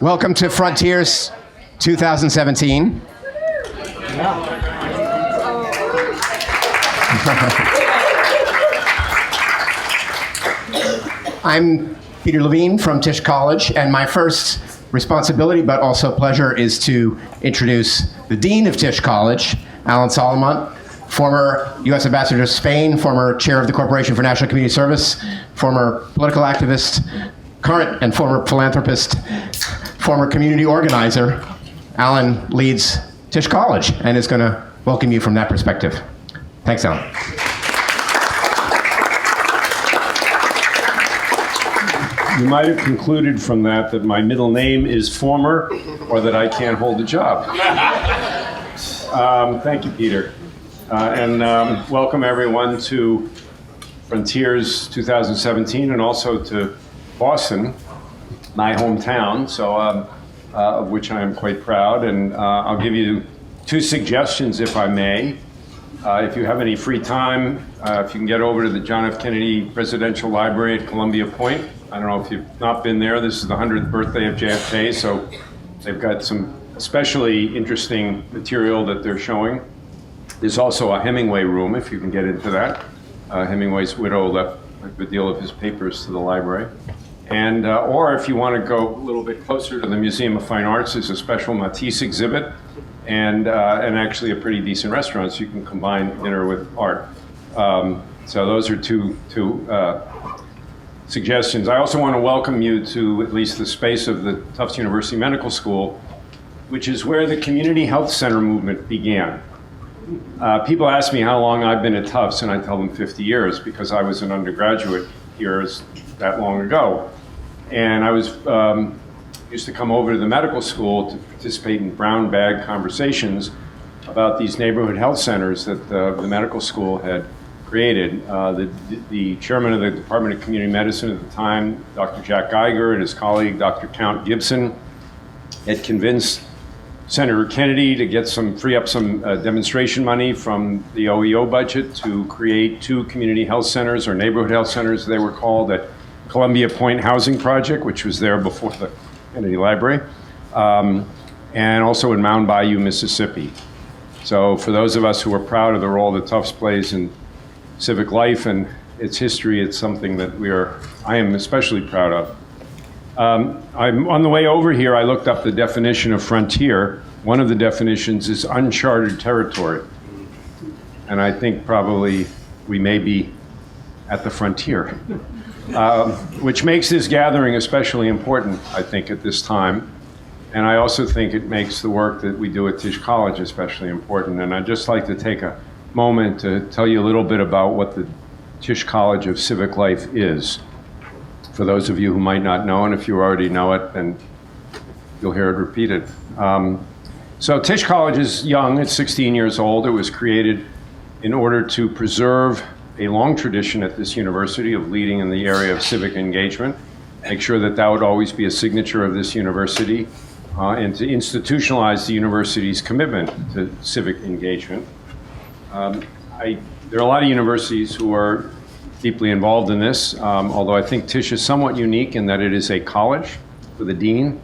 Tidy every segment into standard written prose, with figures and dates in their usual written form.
Welcome to Frontiers 2017. I'm Peter Levine from Tisch College, and my first responsibility, but also pleasure, is to introduce the Dean of Tisch College, Alan Solomont, former U.S. Ambassador to Spain, former chair of the Corporation for National Community Service, former political activist, current and former philanthropist, former community organizer. Alan leads Tisch College and is going to welcome you from that perspective. Thanks, Alan. You might have concluded from that my middle name is former, or that I can't hold a job. Thank you, Peter. And welcome everyone to Frontiers 2017, and also to Boston, my hometown, of which I am quite proud. And I'll give you two suggestions, if I may. If you have any free time, if you can get over to the John F. Kennedy Presidential Library at Columbia Point. I don't know if you've not been there. This is the 100th birthday of JFK, so they've got some especially interesting material that they're showing. There's also a Hemingway room, if you can get into that. Hemingway's widow left a good deal of his papers to the library. And, or if you want to go a little bit closer to the Museum of Fine Arts, there's a special Matisse exhibit and actually a pretty decent restaurant, so you can combine dinner with art. So those are two suggestions. I also want to welcome you to at least the space of the Tufts University Medical School, which is where the community health center movement began. People ask me how long I've been at Tufts, and I tell them 50 years, because I was an undergraduate here that long ago. And I used to come over to the medical school to participate in brown bag conversations about these neighborhood health centers that the medical school had created. The chairman of the Department of Community Medicine at the time, Dr. Jack Geiger, and his colleague, Dr. Count Gibson, had convinced Senator Kennedy to free up some demonstration money from the OEO budget to create two community health centers, or neighborhood health centers they were called, at Columbia Point Housing Project, which was there before the Kennedy Library, and also in Mound Bayou, Mississippi. So for those of us who are proud of the role that Tufts plays in civic life and its history, it's something that I am especially proud of. I'm on the way over here, I looked up the definition of frontier. One of the definitions is uncharted territory. And I think probably we may be at the frontier, which makes this gathering especially important, I think, at this time. And I also think it makes the work that we do at Tisch College especially important. And I'd just like to take a moment to tell you a little bit about what the Tisch College of Civic Life is, for those of you who might not know, and if you already know it, then you'll hear it repeated. So Tisch College is young, it's 16 years old. It was created in order to preserve a long tradition at this university of leading in the area of civic engagement, make sure that that would always be a signature of this university, and to institutionalize the university's commitment to civic engagement. There are a lot of universities who are deeply involved in this, although I think Tisch is somewhat unique in that it is a college with a dean.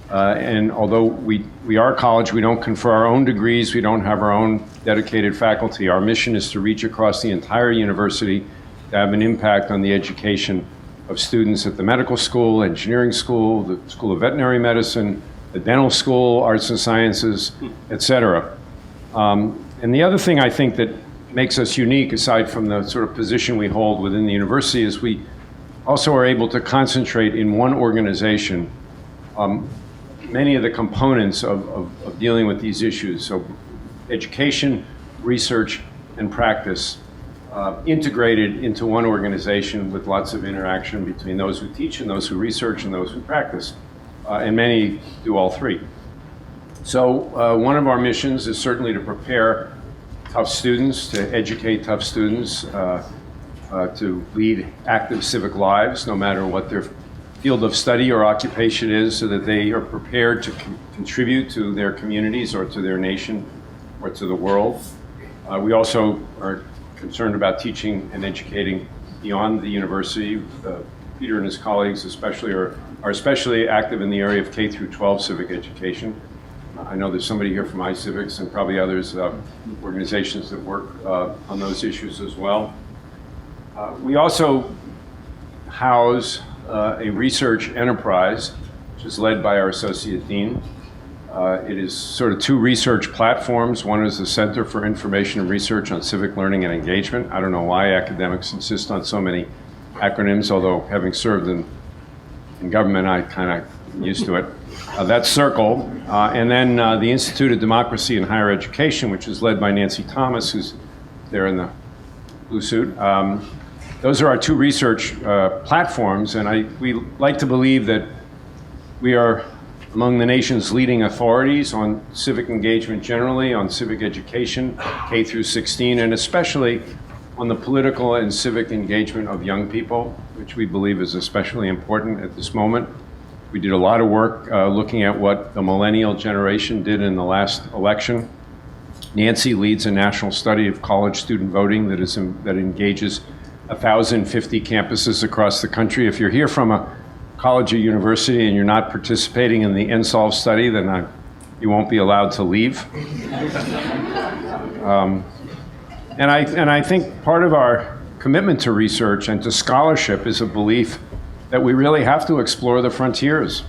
And although we are a college, we don't confer our own degrees, we don't have our own dedicated faculty. Our mission is to reach across the entire university to have an impact on the education of students at the medical school, engineering school, the School of Veterinary Medicine, the dental school, arts and sciences, et cetera. And the other thing I think that makes us unique, aside from the sort of position we hold within the university, is we also are able to concentrate in one organization many of the components of dealing with these issues. So education, research, and practice integrated into one organization with lots of interaction between those who teach and those who research and those who practice. And many do all three. So one of our missions is certainly to prepare Tufts students, to educate Tufts students to lead active civic lives, no matter what their field of study or occupation is, so that they are prepared to contribute to their communities or to their nation or to the world. We also are concerned about teaching and educating beyond the university, Peter and his colleagues especially are especially active in the area of K through 12 civic education. I know there's somebody here from iCivics and probably others, organizations that work on those issues as well. We also house a research enterprise, which is led by our Associate Dean. It is sort of two research platforms. One is the Center for Information and Research on Civic Learning and Engagement. I don't know why academics insist on so many acronyms, although having served in government, I kind of used to it. That's CIRCLE. And then the Institute of Democracy in Higher Education, which is led by Nancy Thomas, who's there in the blue suit. Those are our two research platforms, and we like to believe that we are among the nation's leading authorities on civic engagement generally, on civic education, K through 16, and especially on the political and civic engagement of young people, which we believe is especially important at this moment. We did a lot of work looking at what the millennial generation did in the last election. Nancy leads a national study of college student voting that engages 1,050 campuses across the country. If you're here from a college or university and you're not participating in the NSOLVE study, then you won't be allowed to leave. And I think part of our commitment to research and to scholarship is a belief that we really have to explore the frontiers,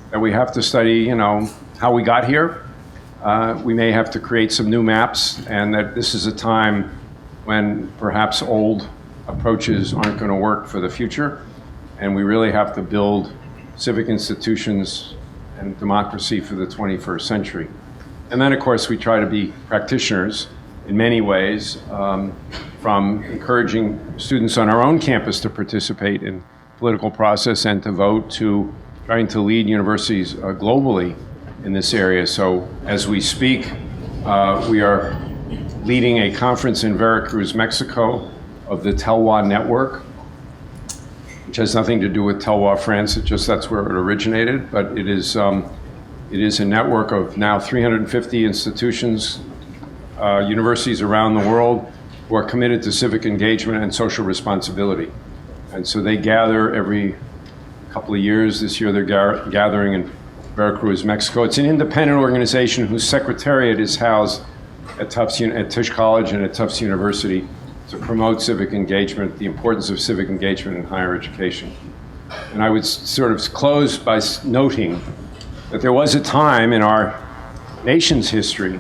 that we have to study, how we got here. We may have to create some new maps, and that this is a time when perhaps old approaches aren't going to work for the future, and we really have to build civic institutions and democracy for the 21st century. And then, of course, we try to be practitioners in many ways, from encouraging students on our own campus to participate in political process and to vote, to trying to lead universities globally in this area. So as we speak, we are leading a conference in Veracruz, Mexico, of the Telwa Network, which has nothing to do with Telwa, France. That's where it originated, but it is a network of now 350 institutions, universities around the world who are committed to civic engagement and social responsibility. And so they gather every couple of years. This year they're gathering in Veracruz, Mexico. It's an independent organization whose secretariat is housed at Tisch College and at Tufts University to promote civic engagement, the importance of civic engagement in higher education. And I would sort of close by noting that there was a time in our nation's history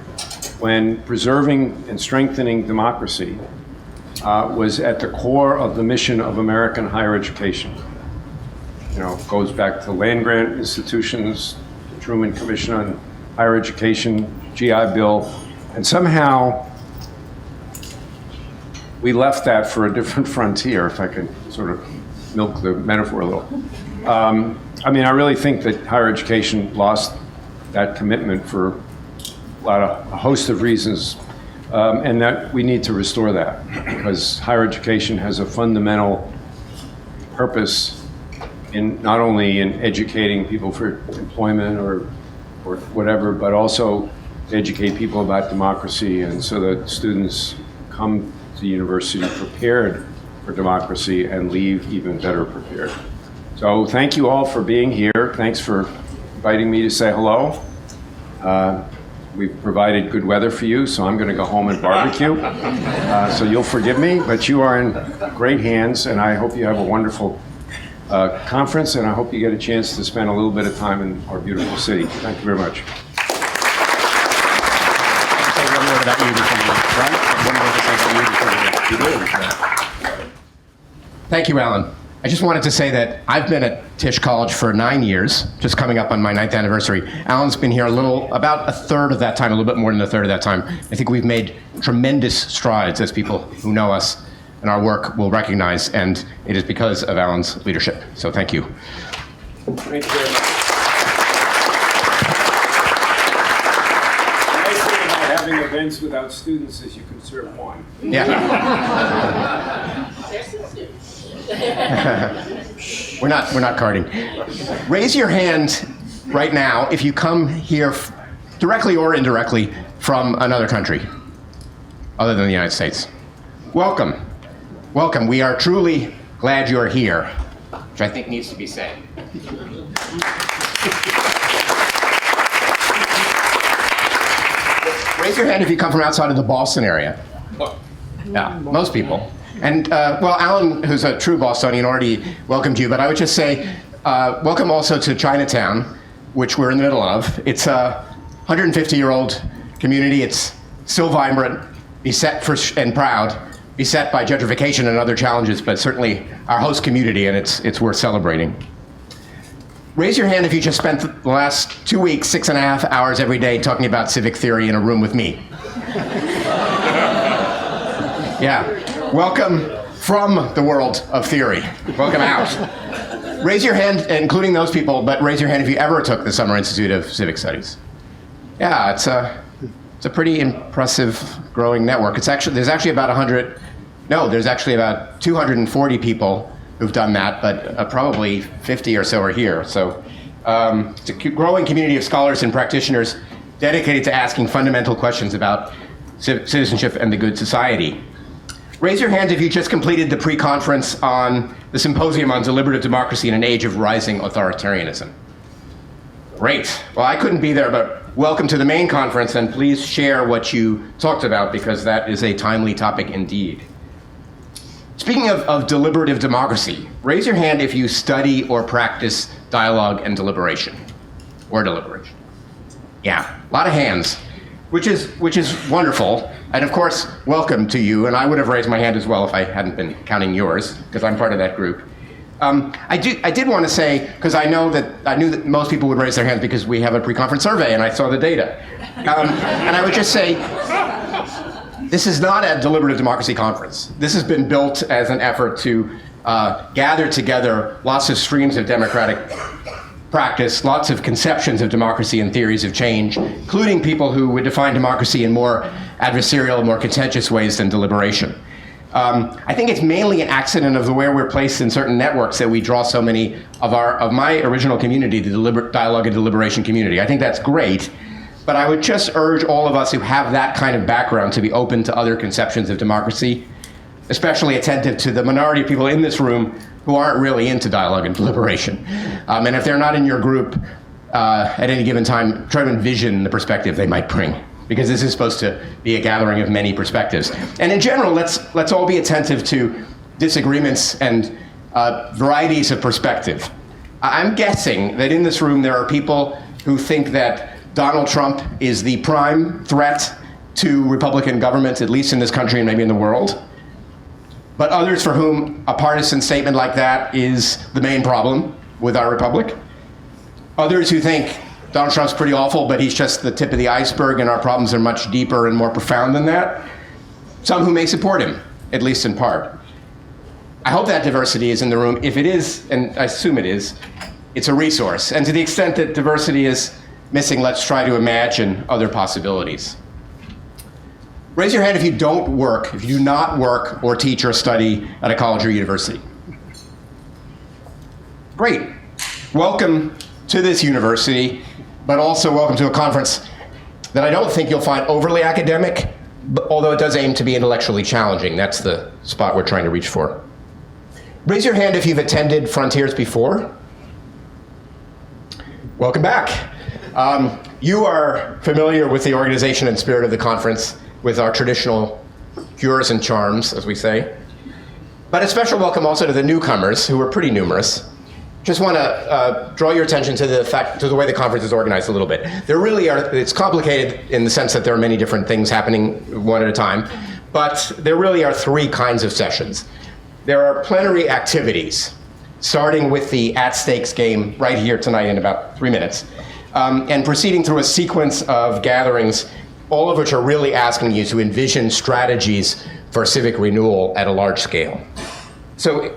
when preserving and strengthening democracy was at the core of the mission of American higher education. It goes back to land-grant institutions, the Truman Commission on Higher Education, GI Bill, and somehow we left that for a different frontier, if I can sort of milk the metaphor a little. I really think that higher education lost that commitment for a host of reasons, and that we need to restore that, because higher education has a fundamental purpose in not only in educating people for employment or whatever, but also to educate people about democracy, and so that students come to university prepared for democracy and leave even better prepared. So thank you all for being here. Thanks for inviting me to say hello. We've provided good weather for you, so I'm going to go home and barbecue. So you'll forgive me, but you are in great hands, and I hope you have a wonderful conference, and I hope you get a chance to spend a little bit of time in our beautiful city. Thank you very much. Thank you, Alan. I just wanted to say that I've been at Tisch College for 9 years, just coming up on my 9th anniversary. Alan's been here about a third of that time, a little bit more than a third of that time. I think we've made tremendous strides, as people who know us and our work will recognize, and it is because of Alan's leadership. So thank you. Thank you very much. The nice thing about having events without students is you can serve wine. Yeah. We're not carding. Raise your hand right now if you come here directly or indirectly from another country other than the United States. Welcome. Welcome. We are truly glad you're here. which I think needs to be said. Raise your hand if you come from outside of the Boston area. Yeah, most people. And, well, Alan, who's a true Bostonian, already welcomed you, but I would just say welcome also to Chinatown, which we're in the middle of. It's a 150-year-old community. It's still vibrant, beset and proud, beset by gentrification and other challenges, but certainly our host community, and it's worth celebrating. Raise your hand if you just spent the last 2 weeks, 6.5 hours every day talking about civic theory in a room with me. Yeah. Welcome from the world of theory. Welcome out. Raise your hand, including those people, but raise your hand if you ever took the Summer Institute of Civic Studies. Yeah, it's a pretty impressive growing network. There's actually about 240 people who've done that, but probably 50 or so are here. So it's a growing community of scholars and practitioners dedicated to asking fundamental questions about citizenship and the good society. Raise your hand if you just completed the pre-conference on the Symposium on Deliberative Democracy in an Age of Rising Authoritarianism. Great. Well, I couldn't be there, but welcome to the main conference, and please share what you talked about, because that is a timely topic indeed. Speaking of deliberative democracy, raise your hand if you study or practice dialogue and deliberation, or deliberation. Yeah, a lot of hands, which is wonderful. And of course, welcome to you, and I would have raised my hand as well if I hadn't been counting yours, because I'm part of that group. I did want to say, because I knew that most people would raise their hands because we have a pre-conference survey and I saw the data. And I would just say, this is not a deliberative democracy conference. This has been built as an effort to gather together lots of streams of democratic practice, lots of conceptions of democracy and theories of change, including people who would define democracy in more adversarial, more contentious ways than deliberation. I think it's mainly an accident of the way we're placed in certain networks that we draw so many of my original community, the dialogue and deliberation community. I think that's great, but I would just urge all of us who have that kind of background to be open to other conceptions of democracy, especially attentive to the minority of people in this room who aren't really into dialogue and deliberation. And if they're not in your group at any given time, try to envision the perspective they might bring, because this is supposed to be a gathering of many perspectives. And in general, let's all be attentive to disagreements and varieties of perspective. I'm guessing that in this room there are people who think that Donald Trump is the prime threat to Republican government, at least in this country and maybe in the world. But others for whom a partisan statement like that is the main problem with our republic. Others who think Donald Trump's pretty awful, but he's just the tip of the iceberg and our problems are much deeper and more profound than that. Some who may support him, at least in part. I hope that diversity is in the room. If it is, and I assume it is, it's a resource. And to the extent that diversity is missing, let's try to imagine other possibilities. Raise your hand if you do not work or teach or study at a college or university. Great. Welcome to this university, but also welcome to a conference that I don't think you'll find overly academic, although it does aim to be intellectually challenging. That's the spot we're trying to reach for. Raise your hand if you've attended Frontiers before. Welcome back. You are familiar with the organization and spirit of the conference, with our traditional cures and charms, as we say. But a special welcome also to the newcomers, who are pretty numerous. Just want to draw your attention to the way the conference is organized a little bit. It's complicated in the sense that there are many different things happening one at a time, but there really are three kinds of sessions. There are plenary activities, starting with the at-stakes game right here tonight in about 3 minutes, and proceeding through a sequence of gatherings, all of which are really asking you to envision strategies for civic renewal at a large scale. So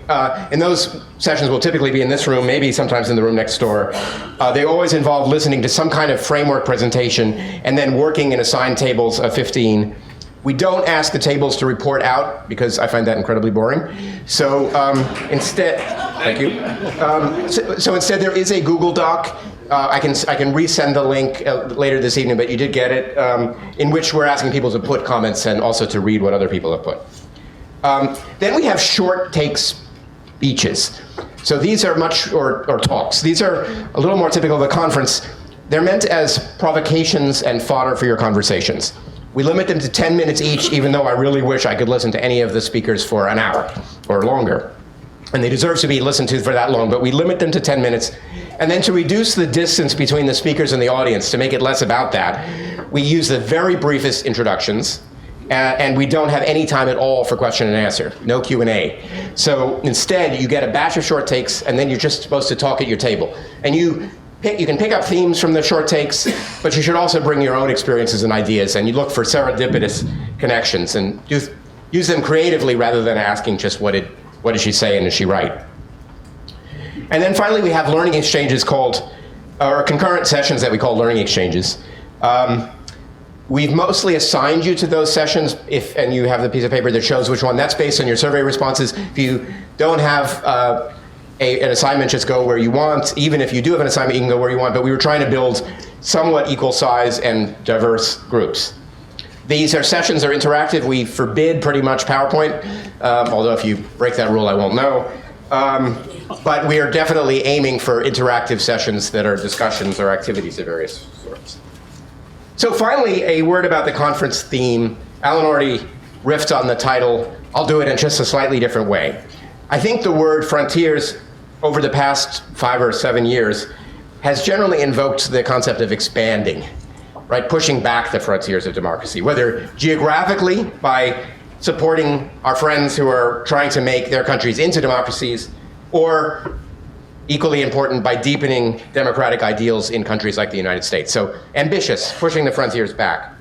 in those sessions, we'll typically be in this room, maybe sometimes in the room next door. They always involve listening to some kind of framework presentation and then working in assigned tables of 15. We don't ask the tables to report out because I find that incredibly boring. So instead, thank you. So instead there is a Google Doc. I can resend the link later this evening, but you did get it, in which we're asking people to put comments and also to read what other people have put. Then we have short take speeches. So these are or talks. These are a little more typical of a conference. They're meant as provocations and fodder for your conversations. We limit them to 10 minutes each, even though I really wish I could listen to any of the speakers for an hour or longer. And they deserve to be listened to for that long, but we limit them to 10 minutes. And then to reduce the distance between the speakers and the audience, to make it less about that, we use the very briefest introductions, and we don't have any time at all for question and answer, no Q&A. So instead, you get a batch of short takes, and then you're just supposed to talk at your table. And you can pick up themes from the short takes, but you should also bring your own experiences and ideas, and you look for serendipitous connections and use them creatively rather than asking just what did she say and is she right. And then finally, we have learning exchanges or concurrent sessions that we call learning exchanges. We've mostly assigned you to those sessions, and you have the piece of paper that shows which one. That's based on your survey responses. If you don't have an assignment, just go where you want. Even if you do have an assignment, you can go where you want. But we were trying to build somewhat equal size and diverse groups. These sessions are interactive. We forbid pretty much PowerPoint, although if you break that rule, I won't know. But we are definitely aiming for interactive sessions that are discussions or activities of various sorts. So finally, a word about the conference theme. Alan already riffed on the title. I'll do it in just a slightly different way. I think the word frontiers over the past 5 or 7 years has generally invoked the concept of expanding, right? Pushing back the frontiers of democracy, whether geographically by supporting our friends who are trying to make their countries into democracies, or equally important, by deepening democratic ideals in countries like the United States. So ambitious, pushing the frontiers back.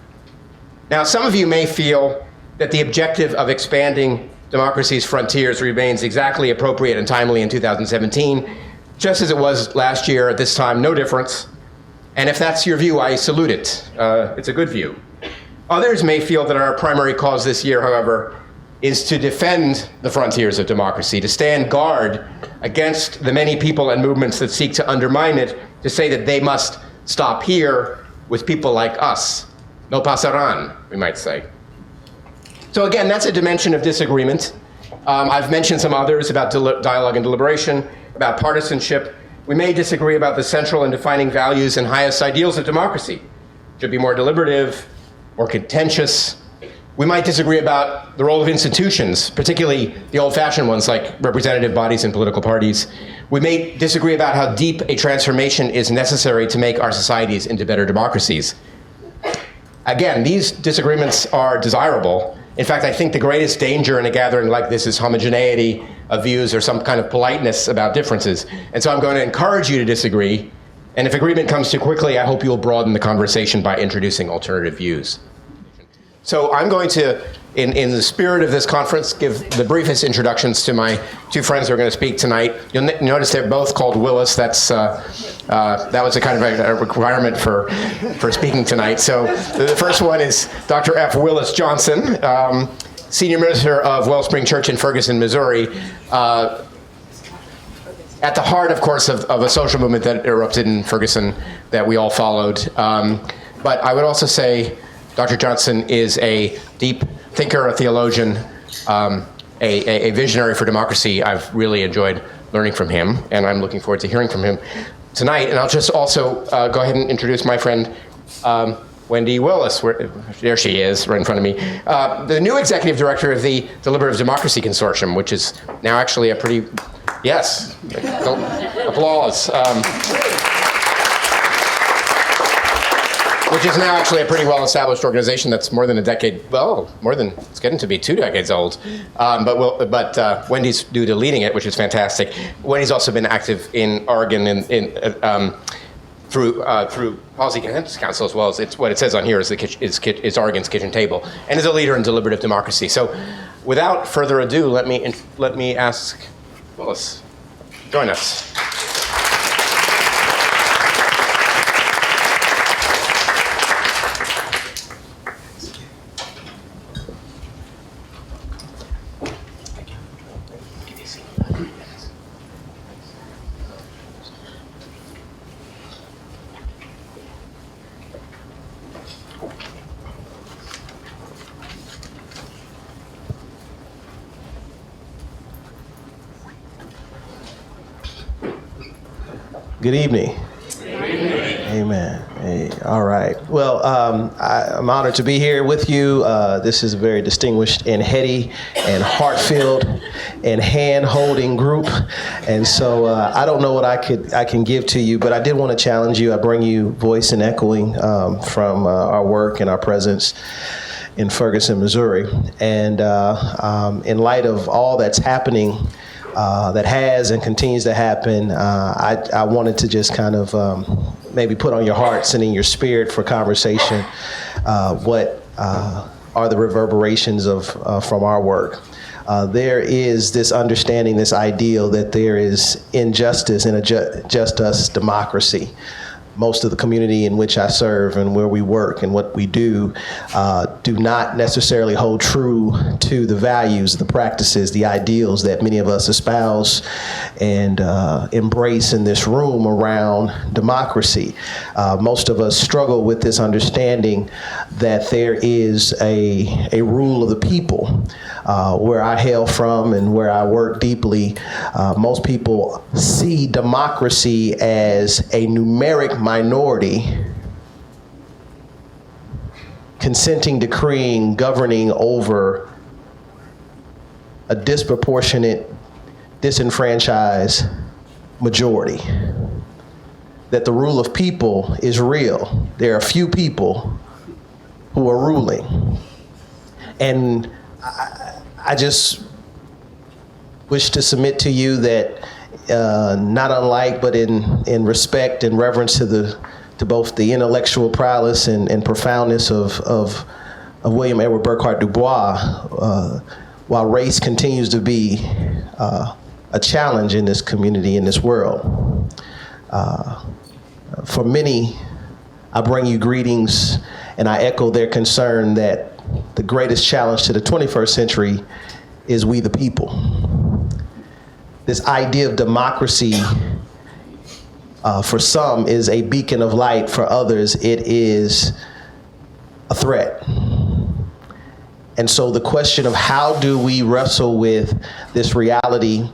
Now, some of you may feel that the objective of expanding democracy's frontiers remains exactly appropriate and timely in 2017, just as it was last year at this time, no difference. And if that's your view, I salute it. It's a good view. Others may feel that our primary cause this year, however, is to defend the frontiers of democracy, to stand guard against the many people and movements that seek to undermine it, to say that they must stop here with people like us. No pasarán, we might say. So again, that's a dimension of disagreement. I've mentioned some others about dialogue and deliberation, about partisanship. We may disagree about the central and defining values and highest ideals of democracy. It should be more deliberative, more contentious. We might disagree about the role of institutions, particularly the old-fashioned ones like representative bodies and political parties. We may disagree about how deep a transformation is necessary to make our societies into better democracies. Again, these disagreements are desirable. In fact, I think the greatest danger in a gathering like this is homogeneity of views or some kind of politeness about differences. And so I'm going to encourage you to disagree. And if agreement comes too quickly, I hope you'll broaden the conversation by introducing alternative views. So I'm going to, in the spirit of this conference, give the briefest introductions to my two friends who are going to speak tonight. You'll notice they're both called Willis. That was a kind of a requirement for speaking tonight. So the first one is Dr. F. Willis Johnson, Senior Minister of Wellspring Church in Ferguson, Missouri. At the heart, of course, of a social movement that erupted in Ferguson that we all followed. But I would also say Dr. Johnson is a deep thinker, a theologian, a visionary for democracy. I've really enjoyed learning from him, and I'm looking forward to hearing from him tonight. And I'll just also go ahead and introduce my friend, Wendy Willis. There she is, right in front of me. The new executive director of the Deliberative Democracy Consortium, which is now actually a pretty, yes, applause. Which is now actually a pretty well-established organization that's more than a decade, it's getting to be 2 decades old. But Wendy's due to leading it, which is fantastic. Wendy's also been active in Oregon through Policy Consensus Council, as well as what it says on here is Oregon's kitchen table, and is a leader in deliberative democracy. So without further ado, let me ask Willis, join us. Good evening. Amen. Hey, all right. Well, I'm honored to be here with you. This is a very distinguished and heady and heart-filled and hand-holding group. And so I don't know what I can give to you, but I did want to challenge you. I bring you voice and echoing from our work and our presence in Ferguson, Missouri. And in light of all that's happening, that has and continues to happen, I wanted to just kind of maybe put on your hearts and in your spirit for conversation what are the reverberations of from our work. There is this understanding, this ideal that there is injustice in a just us democracy. Most of the community in which I serve and where we work and what we do not necessarily hold true to the values, the practices, the ideals that many of us espouse and embrace in this room around democracy. Most of us struggle with this understanding that there is a rule of the people. Where I hail from and where I work deeply, most people see democracy as a numeric minority consenting, decreeing, governing over a disproportionate, disenfranchised majority. That the rule of people is real. There are a few people who are ruling. And I just wish to submit to you that not unlike, but in respect and reverence to both the intellectual prowess and profoundness of William Edward Burghardt Du Bois, while race continues to be a challenge in this community, in this world. For many, I bring you greetings and I echo their concern that the greatest challenge to the 21st century is we the people. This idea of democracy for some is a beacon of light, for others it is a threat. And so the question of how do we wrestle with this reality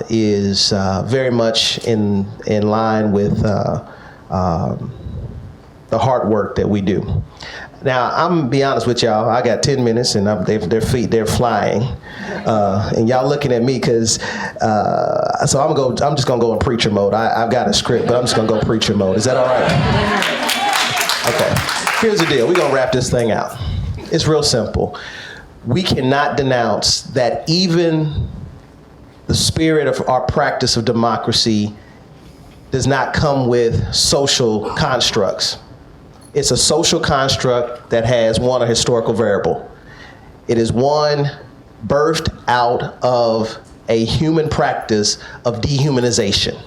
is very much in line with the hard work that we do. Now, I'm gonna be honest with y'all. I got 10 minutes, and their feet, they're flying, and y'all looking at me because. So I'm just gonna go in preacher mode. I've got a script, but I'm just gonna go preacher mode. Is that all right? Okay. Here's the deal. We're gonna wrap this thing out. It's real simple. We cannot denounce that even the spirit of our practice of democracy does not come with social constructs. It's a social construct that has one, a historical variable. It is one birthed out of a human practice of dehumanization.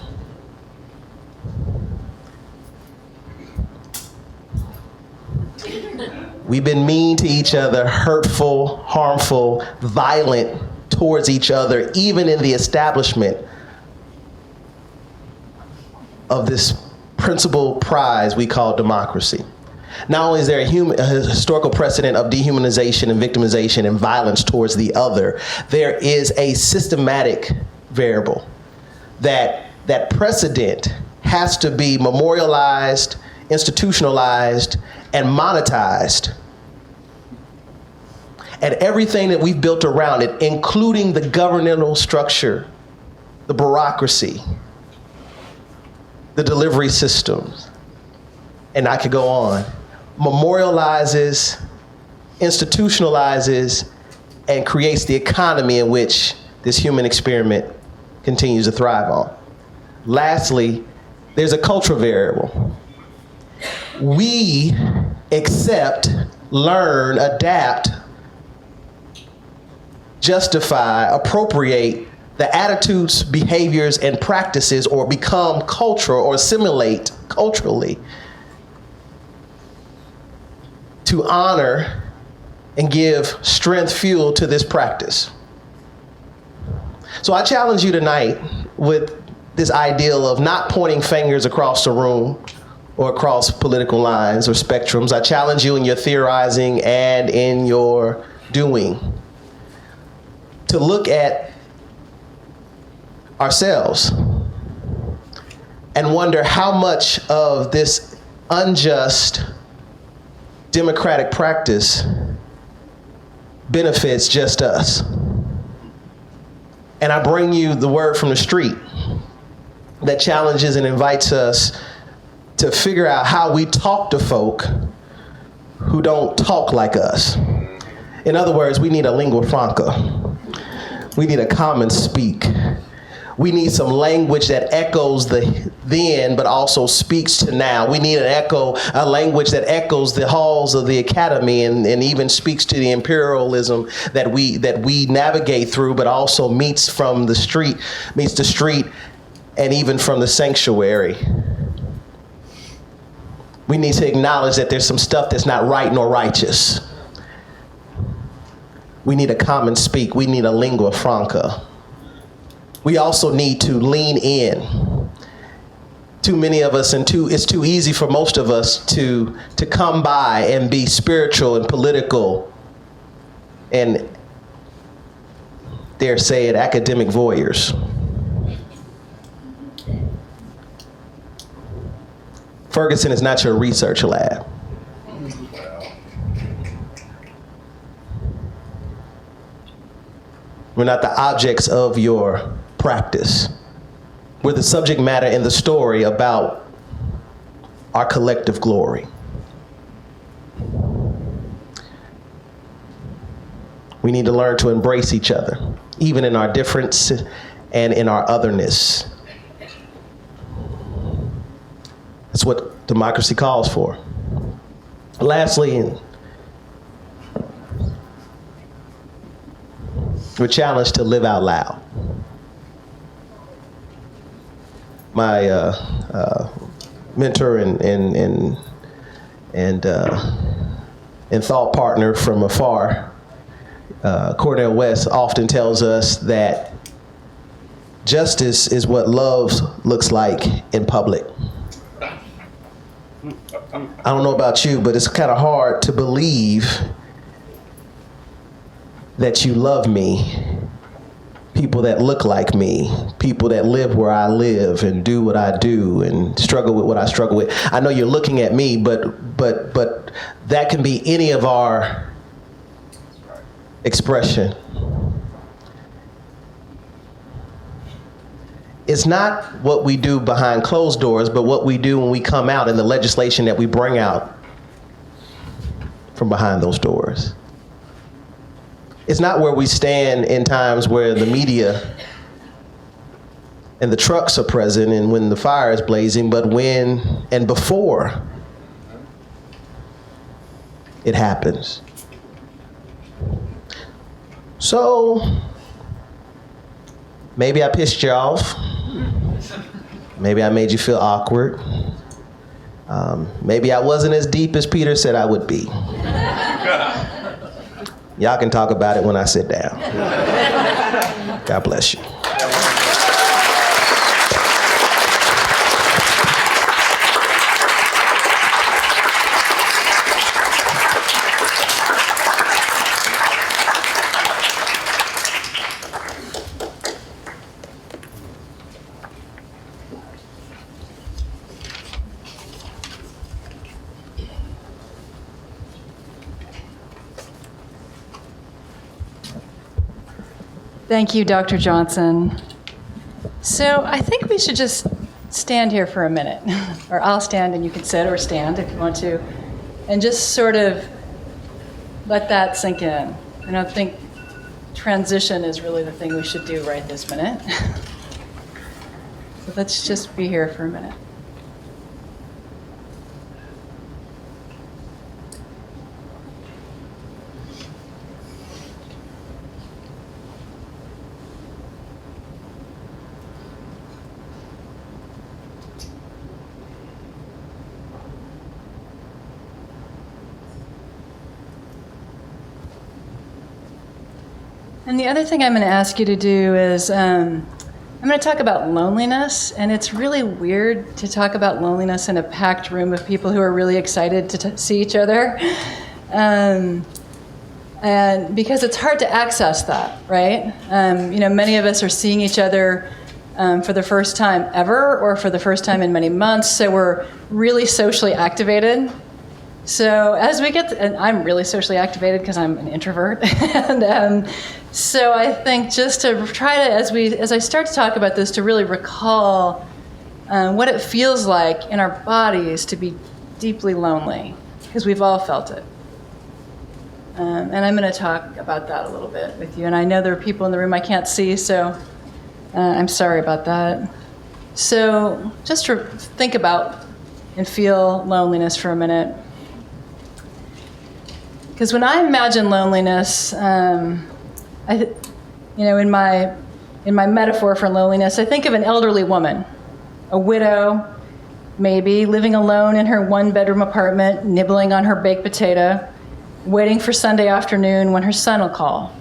We've been mean to each other, hurtful, harmful, violent towards each other, even in the establishment of this principal prize we call democracy. Not only is there a historical precedent of dehumanization and victimization and violence towards the other, there is a systematic variable that precedent has to be memorialized, institutionalized, and monetized. And everything that we've built around it, including the governmental structure, the bureaucracy, the delivery systems, and I could go on, memorializes, institutionalizes, and creates the economy in which this human experiment continues to thrive on. Lastly, there's a cultural variable. We accept, learn, adapt, justify, appropriate the attitudes, behaviors, and practices, or become cultural or assimilate culturally to honor and give strength, fuel to this practice. So I challenge you tonight with this ideal of not pointing fingers across the room or across political lines or spectrums. I challenge you in your theorizing and in your doing to look at ourselves and wonder how much of this unjust democratic practice benefits just us. And I bring you the word from the street that challenges and invites us to figure out how we talk to folk who don't talk like us. In other words, we need a lingua franca. We need a common speak. We need some language that echoes the then, but also speaks to now. We need a language that echoes the halls of the academy and even speaks to the imperialism that we navigate through, but also meets the street, and even from the sanctuary. We need to acknowledge that there's some stuff that's not right nor righteous. We need a common speak. We need a lingua franca. We also need to lean in. Too many of us, it's too easy for most of us to come by and be spiritual and political and, dare say it, academic voyeurs. Ferguson is not your research lab. We're not the objects of your practice. We're the subject matter in the story about our collective glory. We need to learn to embrace each other, even in our difference and in our otherness. That's what democracy calls for. Lastly, we're challenged to live out loud. My mentor and thought partner from afar, Cornel West, often tells us that justice is what love looks like in public. I don't know about you, but it's kind of hard to believe that you love me, people that look like me, people that live where I live and do what I do and struggle with what I struggle with. I know you're looking at me, but that can be any of our expression. It's not what we do behind closed doors, but what we do when we come out and the legislation that we bring out from behind those doors. It's not where we stand in times where the media and the trucks are present and when the fire is blazing, but when and before it happens. So maybe I pissed you off. Maybe I made you feel awkward. Maybe I wasn't as deep as Peter said I would be. Y'all can talk about it when I sit down. God bless you. Thank you, Dr. Johnson. So I think we should just stand here for a minute, or I'll stand and you can sit or stand if you want to, and just sort of let that sink in. I don't think transition is really the thing we should do right this minute. So let's just be here for a minute. And the other thing I'm going to ask you to do is, I'm going to talk about loneliness, and it's really weird to talk about loneliness in a packed room of people who are really excited to see each other, and because it's hard to access that, right? Many of us are seeing each other for the first time ever or for the first time in many months. So we're really socially activated. So as we get, and I'm really socially activated because I'm an introvert. And so I think just to try to, as I start to talk about this, to really recall what it feels like in our bodies to be deeply lonely, because we've all felt it. And I'm going to talk about that a little bit with you. And I know there are people in the room I can't see, so I'm sorry about that. So just to think about and feel loneliness for a minute. Because when I imagine loneliness, in my metaphor for loneliness, I think of an elderly woman, a widow, maybe, living alone in her one-bedroom apartment, nibbling on her baked potato, waiting for Sunday afternoon when her son will call.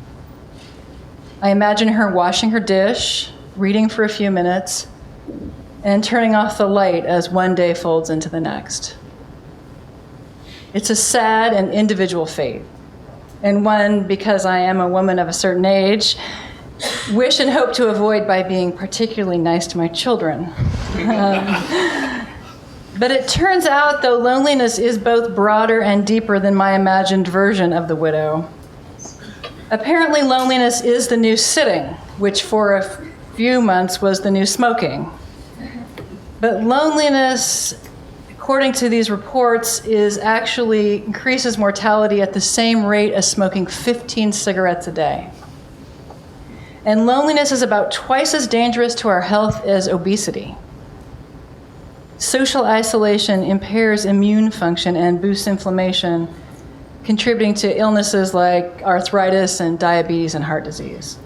I imagine her washing her dish, reading for a few minutes, and turning off the light as one day folds into the next. It's a sad and individual fate, and one, because I am a woman of a certain age, wish and hope to avoid by being particularly nice to my children. But it turns out, though, loneliness is both broader and deeper than my imagined version of the widow. Apparently, loneliness is the new sitting, which for a few months was the new smoking. But loneliness, according to these reports, actually increases mortality at the same rate as smoking 15 cigarettes a day. And loneliness is about twice as dangerous to our health as obesity. Social isolation impairs immune function and boosts inflammation, contributing to illnesses like arthritis and diabetes and heart disease.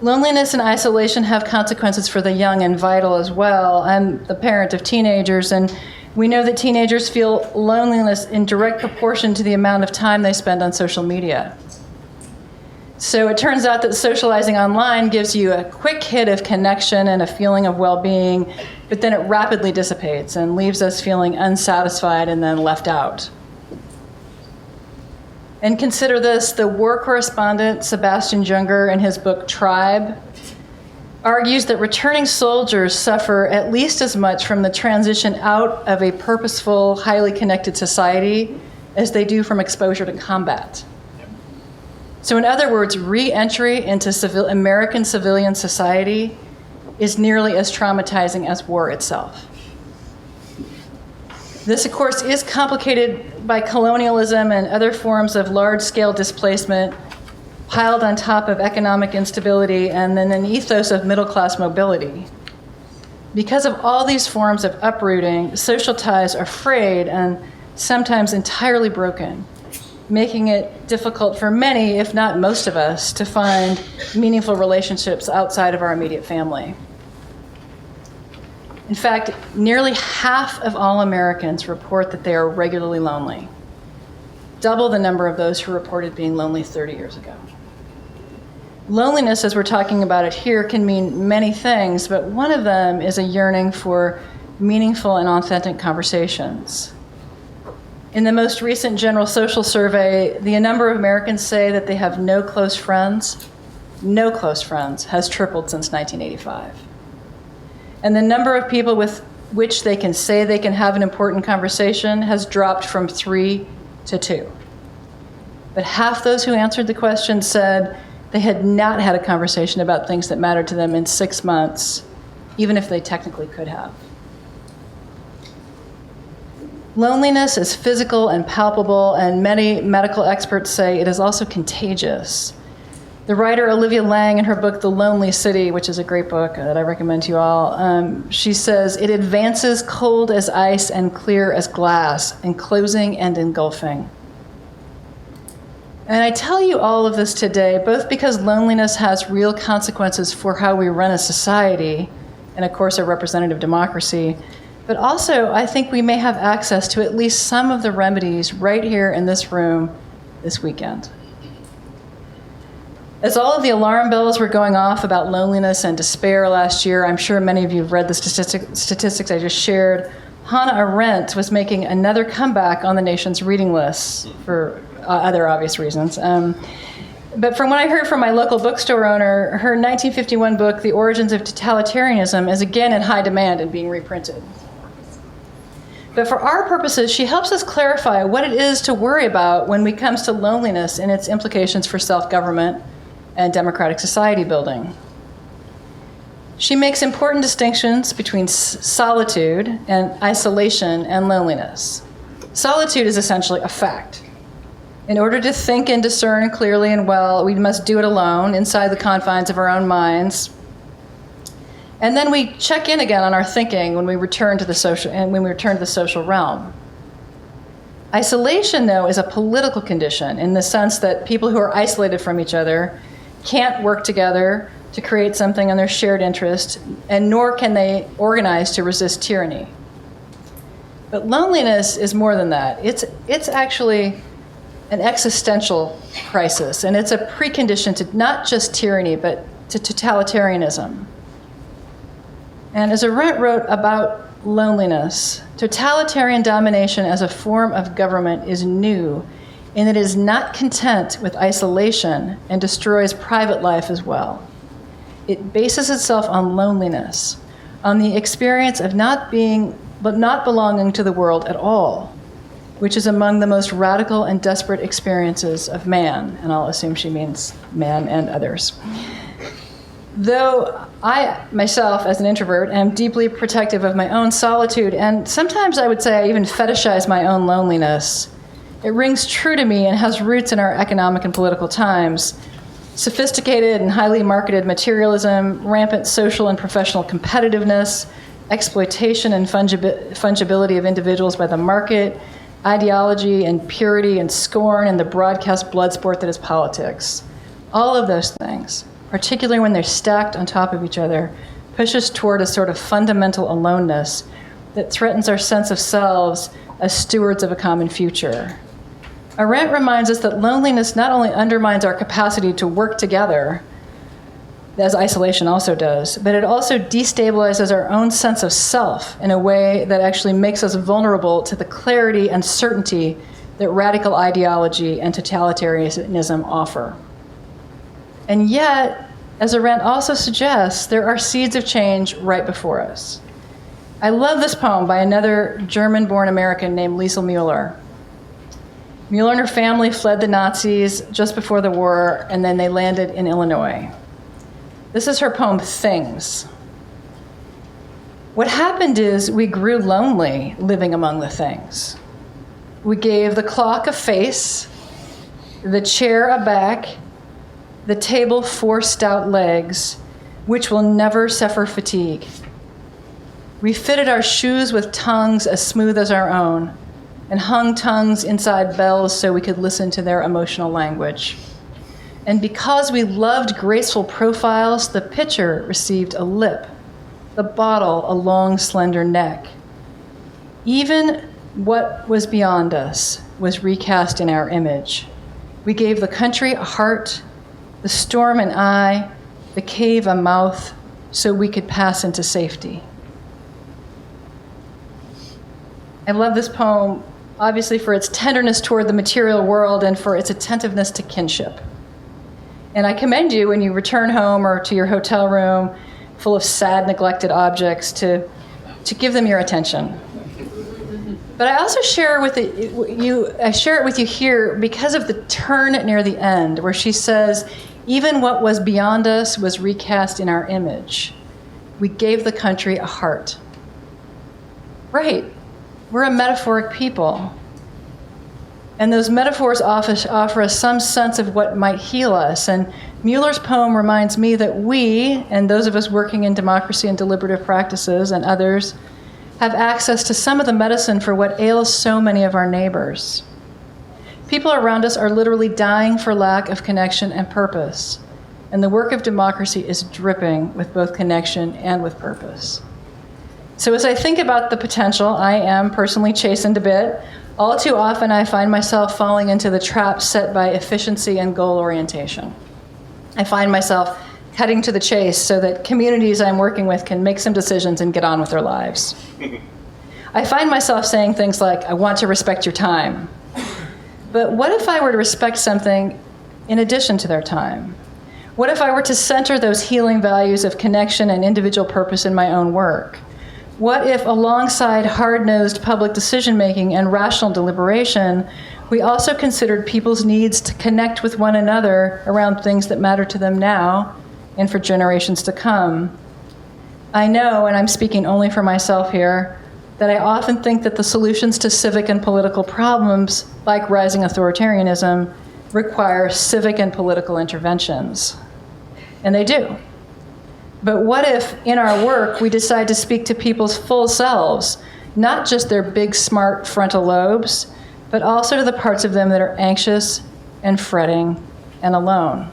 Loneliness and isolation have consequences for the young and vital as well. I'm the parent of teenagers, and we know that teenagers feel loneliness in direct proportion to the amount of time they spend on social media. So it turns out that socializing online gives you a quick hit of connection and a feeling of well-being, but then it rapidly dissipates and leaves us feeling unsatisfied and then left out. And consider this, the war correspondent Sebastian Junger, in his book Tribe, argues that returning soldiers suffer at least as much from the transition out of a purposeful, highly connected society as they do from exposure to combat. So in other words, re-entry into American civilian society is nearly as traumatizing as war itself. This, of course, is complicated by colonialism and other forms of large-scale displacement piled on top of economic instability and then an ethos of middle-class mobility. Because of all these forms of uprooting, social ties are frayed and sometimes entirely broken, making it difficult for many, if not most of us, to find meaningful relationships outside of our immediate family. In fact, nearly half of all Americans report that they are regularly lonely, double the number of those who reported being lonely 30 years ago. Loneliness, as we're talking about it here, can mean many things, but one of them is a yearning for meaningful and authentic conversations. In the most recent General Social Survey, the number of Americans say that they have no close friends, has tripled since 1985. And the number of people with which they can say they can have an important conversation has dropped from 3 to 2. But half those who answered the question said they had not had a conversation about things that mattered to them in 6 months, even if they technically could have. Loneliness is physical and palpable, and many medical experts say it is also contagious. The writer Olivia Lang, in her book The Lonely City, which is a great book that I recommend to you all, she says, it advances cold as ice and clear as glass, enclosing and engulfing. And I tell you all of this today, both because loneliness has real consequences for how we run a society, and of course a representative democracy, but also I think we may have access to at least some of the remedies right here in this room this weekend. As all of the alarm bells were going off about loneliness and despair last year, I'm sure many of you have read the statistics I just shared, Hannah Arendt was making another comeback on the nation's reading lists for other obvious reasons. But from what I heard from my local bookstore owner, her 1951 book, The Origins of Totalitarianism, is again in high demand and being reprinted. But for our purposes, she helps us clarify what it is to worry about when it comes to loneliness and its implications for self-government and democratic society building. She makes important distinctions between solitude and isolation and loneliness. Solitude is essentially a fact. In order to think and discern clearly and well, we must do it alone, inside the confines of our own minds. And then we check in again on our thinking when we return to the social realm. Isolation, though, is a political condition in the sense that people who are isolated from each other can't work together to create something in their shared interest, and nor can they organize to resist tyranny. But loneliness is more than that. It's actually an existential crisis, and it's a precondition to not just tyranny, but to totalitarianism. And as Arendt wrote about loneliness, totalitarian domination as a form of government is new in that it is not content with isolation and destroys private life as well. It bases itself on loneliness, on the experience of not belonging to the world at all, which is among the most radical and desperate experiences of man, and I'll assume she means man and others. Though I, myself, as an introvert, am deeply protective of my own solitude, and sometimes I would say I even fetishize my own loneliness, it rings true to me and has roots in our economic and political times. Sophisticated and highly marketed materialism, rampant social and professional competitiveness, exploitation and fungibility of individuals by the market, ideology and purity and scorn, and the broadcast blood sport that is politics. All of those things, particularly when they're stacked on top of each other, push us toward a sort of fundamental aloneness that threatens our sense of selves as stewards of a common future. Arendt reminds us that loneliness not only undermines our capacity to work together, as isolation also does, but it also destabilizes our own sense of self in a way that actually makes us vulnerable to the clarity and certainty that radical ideology and totalitarianism offer. And yet, as Arendt also suggests, there are seeds of change right before us. I love this poem by another German-born American named Liesl Müller. Müller and her family fled the Nazis just before the war, and then they landed in Illinois. This is her poem, Things. What happened is we grew lonely living among the things. We gave the clock a face, the chair a back, the table 4 stout legs, which will never suffer fatigue. We fitted our shoes with tongues as smooth as our own, and hung tongues inside bells so we could listen to their emotional language. And because we loved graceful profiles, the pitcher received a lip, the bottle a long, slender neck. Even what was beyond us was recast in our image. We gave the country a heart, the storm an eye, the cave a mouth, so we could pass into safety. I love this poem, obviously for its tenderness toward the material world and for its attentiveness to kinship. And I commend you when you return home or to your hotel room full of sad, neglected objects to give them your attention. But I also share it with you here because of the turn near the end, where she says, even what was beyond us was recast in our image. We gave the country a heart. Right. We're a metaphoric people. And those metaphors offer us some sense of what might heal us. And Müller's poem reminds me that we, and those of us working in democracy and deliberative practices and others, have access to some of the medicine for what ails so many of our neighbors. People around us are literally dying for lack of connection and purpose. And the work of democracy is dripping with both connection and with purpose. So as I think about the potential, I am personally chastened a bit. All too often, I find myself falling into the trap set by efficiency and goal orientation. I find myself cutting to the chase so that communities I'm working with can make some decisions and get on with their lives. I find myself saying things like, I want to respect your time. But what if I were to respect something in addition to their time? What if I were to center those healing values of connection and individual purpose in my own work? What if, alongside hard-nosed public decision-making and rational deliberation, we also considered people's needs to connect with one another around things that matter to them now and for generations to come? I know, and I'm speaking only for myself here, that I often think that the solutions to civic and political problems, like rising authoritarianism, require civic and political interventions. And they do. But what if, in our work, we decide to speak to people's full selves, not just their big, smart frontal lobes, but also to the parts of them that are anxious and fretting and alone?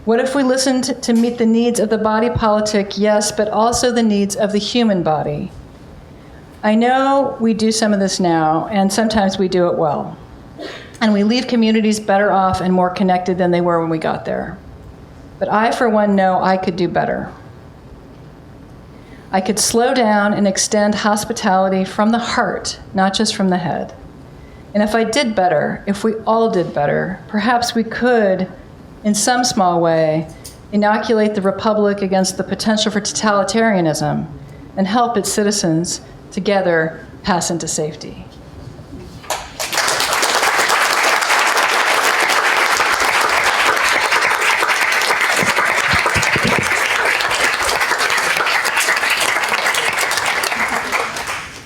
What if we listened to meet the needs of the body politic, yes, but also the needs of the human body? I know we do some of this now, and sometimes we do it well. And we leave communities better off and more connected than they were when we got there. But I, for one, know I could do better. I could slow down and extend hospitality from the heart, not just from the head. And if I did better, if we all did better, perhaps we could, in some small way, inoculate the Republic against the potential for totalitarianism and help its citizens together pass into safety.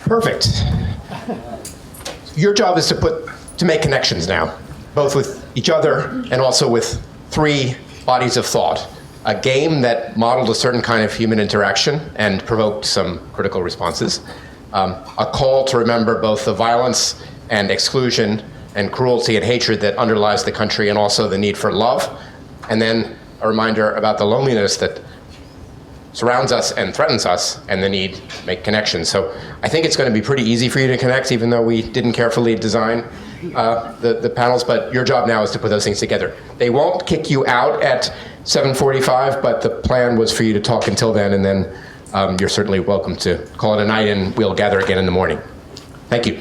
Perfect. Your job is to make connections now, both with each other and also with three bodies of thought. A game that modeled a certain kind of human interaction and provoked some critical responses. A call to remember both the violence and exclusion and cruelty and hatred that underlies the country, and also the need for love. And then a reminder about the loneliness that surrounds us and threatens us, and the need to make connections. So I think it's going to be pretty easy for you to connect, even though we didn't carefully design the panels, but your job now is to put those things together. They won't kick you out at 7:45, but the plan was for you to talk until then, and then you're certainly welcome to call it a night, and we'll gather again in the morning. Thank you.